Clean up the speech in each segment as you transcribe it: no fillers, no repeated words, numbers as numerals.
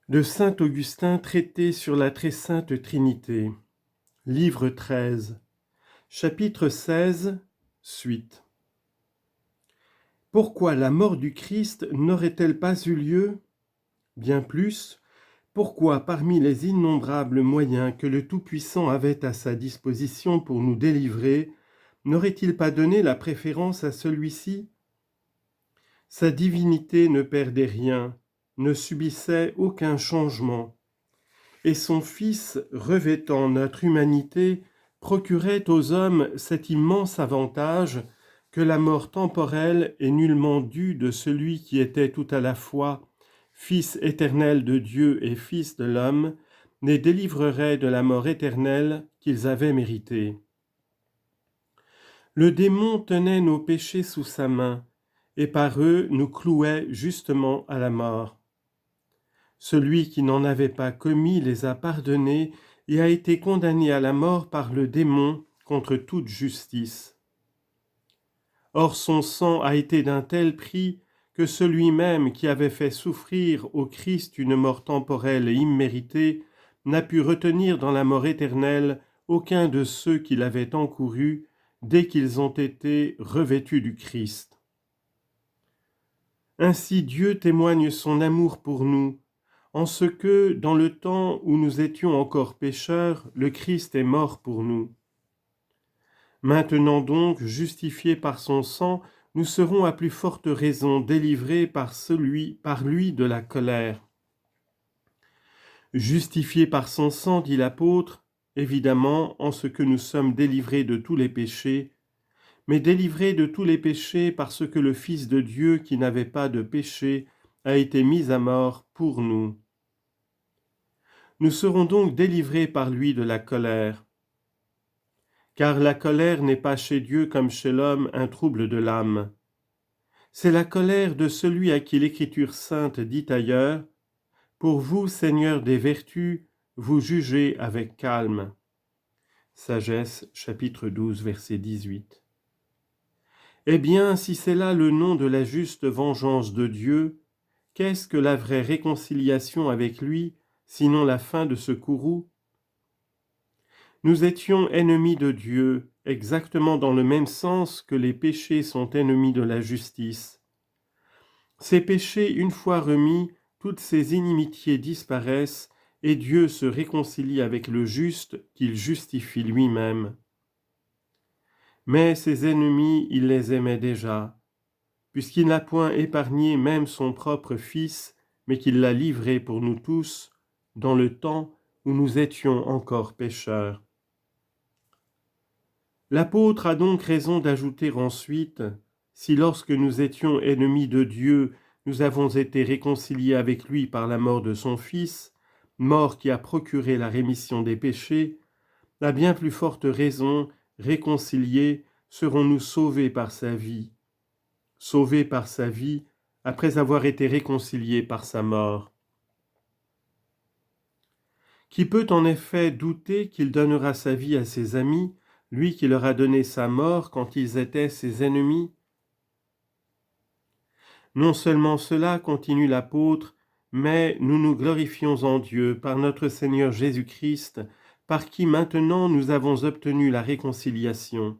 De saint Augustin traité sur la très sainte Trinité. Livre 13. Chapitre 16. Suite. Pourquoi la mort du Christ n'aurait-elle pas eu lieu ? Bien plus, pourquoi parmi les innombrables moyens que le Tout-Puissant avait à sa disposition pour nous délivrer, n'aurait-il pas donné la préférence à celui-ci ? Sa divinité ne perdait rien, ne subissait aucun changement, et son Fils, revêtant notre humanité, procurait aux hommes cet immense avantage que la mort temporelle est nullement due de celui qui était tout à la fois Fils éternel de Dieu et Fils de l'homme, les délivrerait de la mort éternelle qu'ils avaient méritée. Le démon tenait nos péchés sous sa main, et par eux nous clouait justement à la mort. Celui qui n'en avait pas commis les a pardonnés et a été condamné à la mort par le démon contre toute justice. Or son sang a été d'un tel prix que celui même qui avait fait souffrir au Christ une mort temporelle et imméritée n'a pu retenir dans la mort éternelle aucun de ceux qui l'avaient encouru dès qu'ils ont été revêtus du Christ. Ainsi Dieu témoigne son amour pour nous, en ce que, dans le temps où nous étions encore pécheurs, le Christ est mort pour nous. Maintenant donc, justifiés par son sang, nous serons à plus forte raison délivrés par lui de la colère. Justifiés par son sang, dit l'apôtre, évidemment en ce que nous sommes délivrés de tous les péchés, mais délivrés de tous les péchés parce que le Fils de Dieu, qui n'avait pas de péché, a été mis à mort pour nous. Nous serons donc délivrés par lui de la colère. Car la colère n'est pas chez Dieu comme chez l'homme un trouble de l'âme. C'est la colère de celui à qui l'Écriture sainte dit ailleurs « Pour vous, Seigneur des vertus, vous jugez avec calme ». Sagesse, chapitre 12, verset 18. Eh bien, si c'est là le nom de la juste vengeance de Dieu, qu'est-ce que la vraie réconciliation avec lui, sinon la fin de ce courroux ? Nous étions ennemis de Dieu, exactement dans le même sens que les péchés sont ennemis de la justice. Ces péchés, une fois remis, toutes ces inimitiés disparaissent et Dieu se réconcilie avec le juste qu'il justifie lui-même. Mais ses ennemis, il les aimait déjà, puisqu'il n'a point épargné même son propre Fils, mais qu'il l'a livré pour nous tous, dans le temps où nous étions encore pécheurs. L'apôtre a donc raison d'ajouter ensuite, si lorsque nous étions ennemis de Dieu, nous avons été réconciliés avec lui par la mort de son Fils, mort qui a procuré la rémission des péchés, à bien plus forte raison, réconciliés, serons-nous sauvés par sa vie. Sauvés par sa vie, après avoir été réconciliés par sa mort. Qui peut en effet douter qu'il donnera sa vie à ses amis, lui qui leur a donné sa mort quand ils étaient ses ennemis ? Non seulement cela, continue l'apôtre, mais nous nous glorifions en Dieu par notre Seigneur Jésus-Christ, par qui maintenant nous avons obtenu la réconciliation.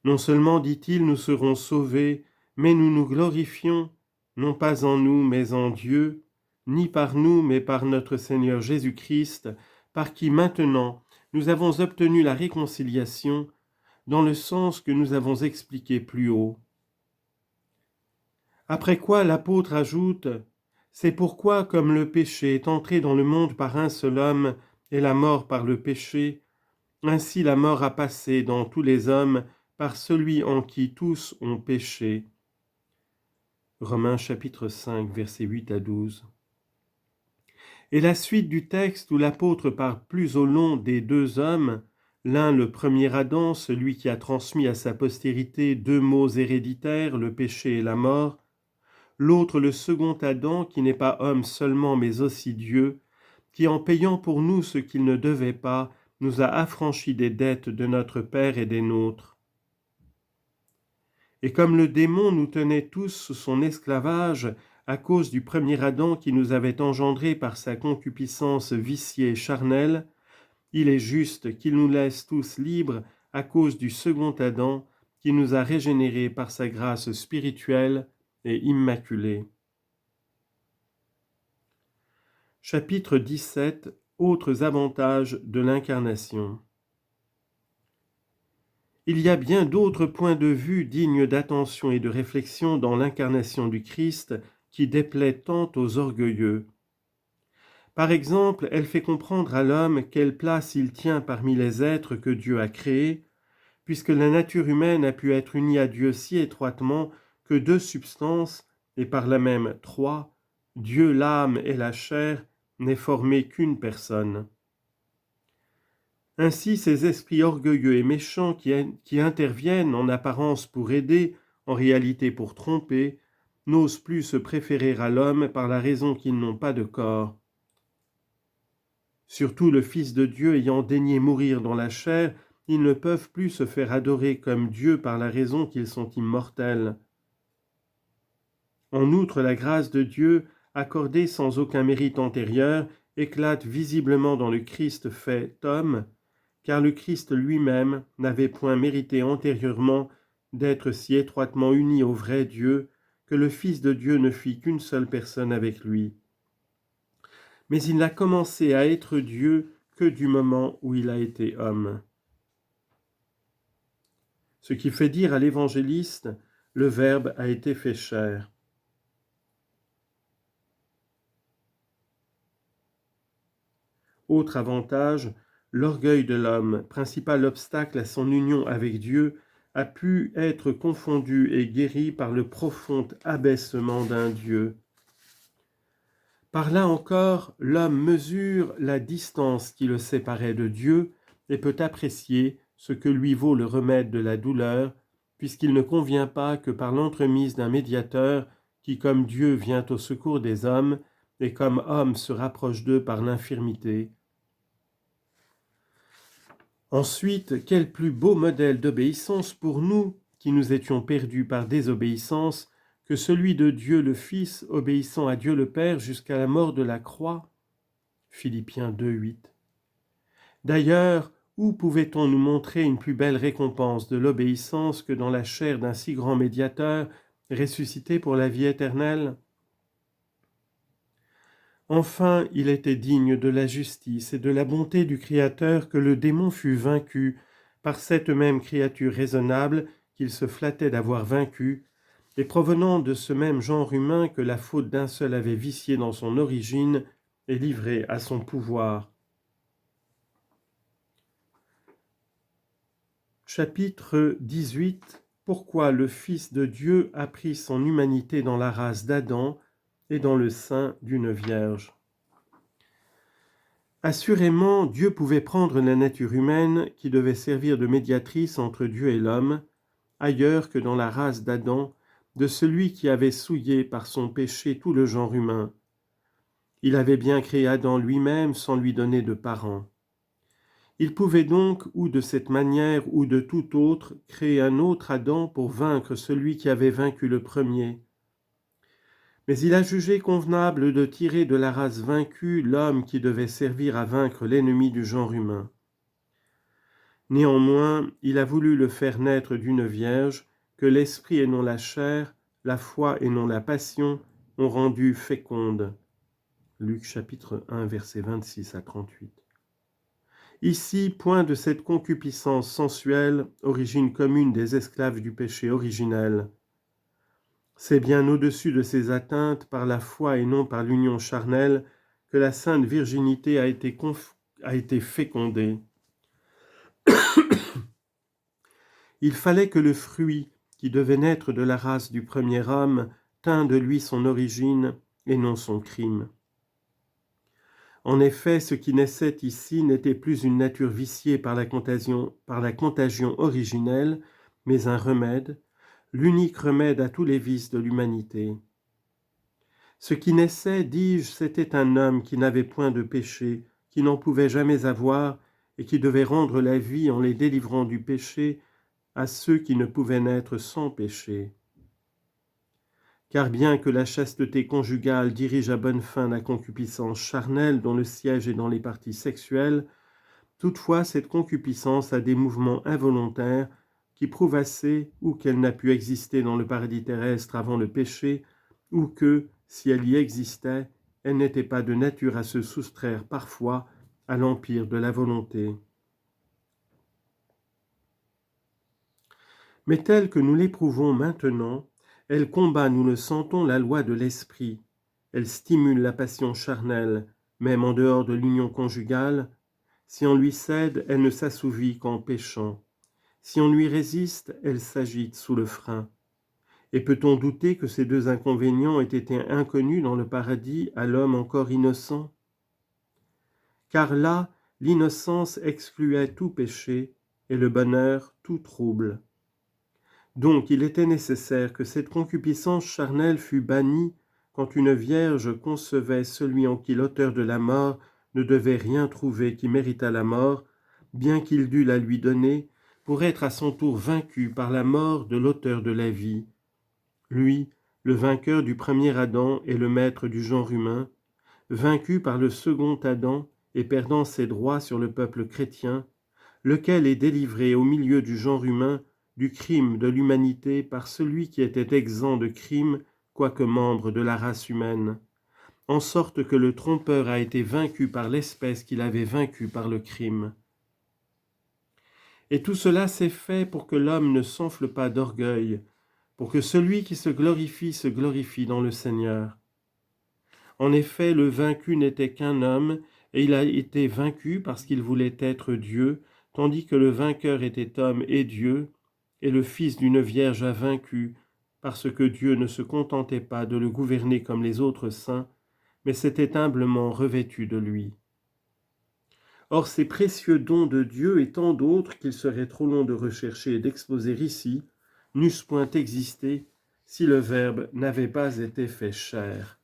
Non seulement, dit-il, nous serons sauvés, mais nous nous glorifions, non pas en nous, mais en Dieu, ni par nous, mais par notre Seigneur Jésus-Christ, par qui maintenant nous avons obtenu la réconciliation, dans le sens que nous avons expliqué plus haut. Après quoi l'apôtre ajoute « C'est pourquoi, comme le péché est entré dans le monde par un seul homme, et la mort par le péché, ainsi la mort a passé dans tous les hommes, par celui en qui tous ont péché. » Romains chapitre 5, versets 8 à 12. Et la suite du texte où l'apôtre parle plus au long des deux hommes, l'un le premier Adam, celui qui a transmis à sa postérité deux maux héréditaires, le péché et la mort, l'autre le second Adam qui n'est pas homme seulement mais aussi Dieu, qui en payant pour nous ce qu'il ne devait pas, nous a affranchis des dettes de notre Père et des nôtres. Et comme le démon nous tenait tous sous son esclavage, à cause du premier Adam qui nous avait engendrés par sa concupiscence viciée et charnelle, il est juste qu'il nous laisse tous libres à cause du second Adam qui nous a régénérés par sa grâce spirituelle et immaculée. Chapitre 17. Autres avantages de l'incarnation. Il y a bien d'autres points de vue dignes d'attention et de réflexion dans l'incarnation du Christ qui déplaît tant aux orgueilleux. Par exemple, elle fait comprendre à l'homme quelle place il tient parmi les êtres que Dieu a créés, puisque la nature humaine a pu être unie à Dieu si étroitement que deux substances, et par là même trois, Dieu, l'âme et la chair, n'est formé qu'une personne. Ainsi, ces esprits orgueilleux et méchants qui interviennent en apparence pour aider, en réalité pour tromper, n'osent plus se préférer à l'homme par la raison qu'ils n'ont pas de corps. Surtout le Fils de Dieu ayant daigné mourir dans la chair, ils ne peuvent plus se faire adorer comme Dieu par la raison qu'ils sont immortels. En outre, la grâce de Dieu, accordée sans aucun mérite antérieur, éclate visiblement dans le Christ fait homme, car le Christ lui-même n'avait point mérité antérieurement d'être si étroitement uni au vrai Dieu que le Fils de Dieu ne fit qu'une seule personne avec lui. Mais il n'a commencé à être Dieu que du moment où il a été homme. Ce qui fait dire à l'évangéliste, le Verbe a été fait chair. Autre avantage, l'orgueil de l'homme, principal obstacle à son union avec Dieu, a pu être confondu et guéri par le profond abaissement d'un Dieu. Par là encore, l'homme mesure la distance qui le séparait de Dieu et peut apprécier ce que lui vaut le remède de la douleur, puisqu'il ne convient pas que par l'entremise d'un médiateur qui, comme Dieu, vient au secours des hommes et comme homme se rapproche d'eux par l'infirmité. Ensuite, quel plus beau modèle d'obéissance pour nous, qui nous étions perdus par désobéissance, que celui de Dieu le Fils obéissant à Dieu le Père jusqu'à la mort de la croix. Philippiens 2:8. D'ailleurs, où pouvait-on nous montrer une plus belle récompense de l'obéissance que dans la chair d'un si grand médiateur, ressuscité pour la vie éternelle ? Enfin, il était digne de la justice et de la bonté du Créateur que le démon fût vaincu par cette même créature raisonnable qu'il se flattait d'avoir vaincue, et provenant de ce même genre humain que la faute d'un seul avait vicié dans son origine et livré à son pouvoir. Chapitre 18. Pourquoi le Fils de Dieu a pris son humanité dans la race d'Adam et dans le sein d'une vierge. Assurément, Dieu pouvait prendre la nature humaine qui devait servir de médiatrice entre Dieu et l'homme, ailleurs que dans la race d'Adam, de celui qui avait souillé par son péché tout le genre humain. Il avait bien créé Adam lui-même sans lui donner de parents. Il pouvait donc, ou de cette manière ou de toute autre, créer un autre Adam pour vaincre celui qui avait vaincu le premier. Mais il a jugé convenable de tirer de la race vaincue l'homme qui devait servir à vaincre l'ennemi du genre humain. Néanmoins, il a voulu le faire naître d'une vierge que l'esprit et non la chair, la foi et non la passion ont rendu féconde. Luc chapitre 1, versets 26 à 38. Ici, point de cette concupiscence sensuelle, origine commune des esclaves du péché originel. C'est bien au-dessus de ces atteintes, par la foi et non par l'union charnelle, que la sainte virginité a été fécondée. Il fallait que le fruit, qui devait naître de la race du premier homme, tînt de lui son origine et non son crime. En effet, ce qui naissait ici n'était plus une nature viciée par la contagion originelle, mais un remède, l'unique remède à tous les vices de l'humanité. Ce qui naissait, dis-je, c'était un homme qui n'avait point de péché, qui n'en pouvait jamais avoir, et qui devait rendre la vie en les délivrant du péché à ceux qui ne pouvaient naître sans péché. Car bien que la chasteté conjugale dirige à bonne fin la concupiscence charnelle dont le siège est dans les parties sexuelles, toutefois cette concupiscence a des mouvements involontaires qui prouvent assez ou qu'elle n'a pu exister dans le paradis terrestre avant le péché, ou que, si elle y existait, elle n'était pas de nature à se soustraire parfois à l'empire de la volonté. Mais telle que nous l'éprouvons maintenant, elle combat, nous le sentons, la loi de l'esprit. Elle stimule la passion charnelle, même en dehors de l'union conjugale. Si on lui cède, elle ne s'assouvit qu'en péchant. Si on lui résiste, elle s'agite sous le frein. Et peut-on douter que ces deux inconvénients aient été inconnus dans le paradis à l'homme encore innocent? Car là, l'innocence excluait tout péché et le bonheur tout trouble. Donc il était nécessaire que cette concupiscence charnelle fût bannie quand une vierge concevait celui en qui l'auteur de la mort ne devait rien trouver qui méritât la mort, bien qu'il dût la lui donner, pour être à son tour vaincu par la mort de l'auteur de la vie. Lui, le vainqueur du premier Adam et le maître du genre humain, vaincu par le second Adam et perdant ses droits sur le peuple chrétien, lequel est délivré au milieu du genre humain du crime de l'humanité par celui qui était exempt de crime, quoique membre de la race humaine, en sorte que le trompeur a été vaincu par l'espèce qu'il avait vaincue par le crime. Et tout cela s'est fait pour que l'homme ne s'enfle pas d'orgueil, pour que celui qui se glorifie dans le Seigneur. En effet, le vaincu n'était qu'un homme, et il a été vaincu parce qu'il voulait être Dieu, tandis que le vainqueur était homme et Dieu, et le fils d'une vierge a vaincu, parce que Dieu ne se contentait pas de le gouverner comme les autres saints, mais s'était humblement revêtu de lui. Or ces précieux dons de Dieu et tant d'autres qu'il serait trop long de rechercher et d'exposer ici, n'eussent point existé si le Verbe n'avait pas été fait chair.